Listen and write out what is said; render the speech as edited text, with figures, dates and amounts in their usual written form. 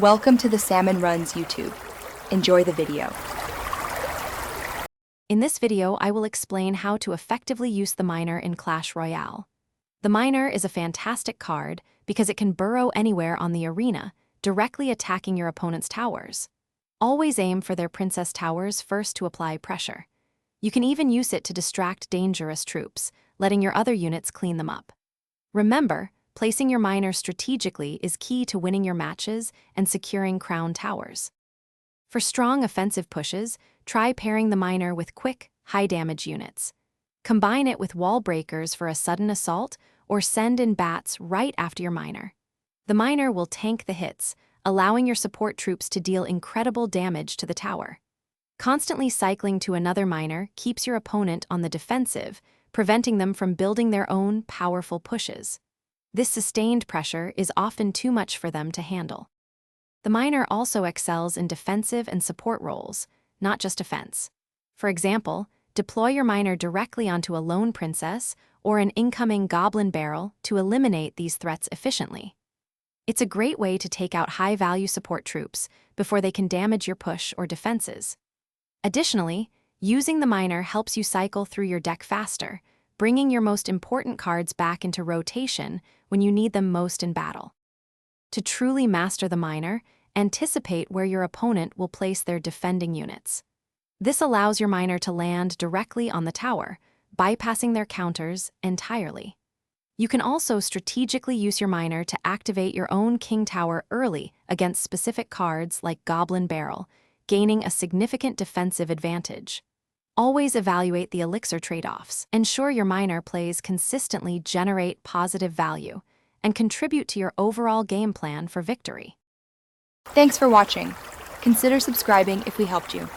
Welcome to the Salmon Runs YouTube. Enjoy the video. In this video, I will explain how to effectively use the miner in Clash Royale. The miner is a fantastic card because it can burrow anywhere on the arena, directly attacking your opponent's towers. Always aim for their princess towers first to apply pressure. You can even use it to distract dangerous troops, letting your other units clean them up. Remember, placing your miner strategically is key to winning your matches and securing crown towers. For strong offensive pushes, try pairing the miner with quick, high-damage units. Combine it with wall breakers for a sudden assault, or send in bats right after your miner. The miner will tank the hits, allowing your support troops to deal incredible damage to the tower. Constantly cycling to another miner keeps your opponent on the defensive, preventing them from building their own powerful pushes. This sustained pressure is often too much for them to handle. The miner also excels in defensive and support roles, not just offense. For example, deploy your miner directly onto a lone princess or an incoming goblin barrel to eliminate these threats efficiently. It's a great way to take out high-value support troops before they can damage your push or defenses. Additionally, using the miner helps you cycle through your deck faster, bringing your most important cards back into rotation when you need them most in battle. To truly master the miner, anticipate where your opponent will place their defending units. This allows your miner to land directly on the tower, bypassing their counters entirely. You can also strategically use your miner to activate your own king tower early against specific cards like Goblin Barrel, gaining a significant defensive advantage. Always evaluate the elixir trade-offs. Ensure your miner plays consistently generate positive value and contribute to your overall game plan for victory. Thanks for watching. Consider subscribing if we helped you.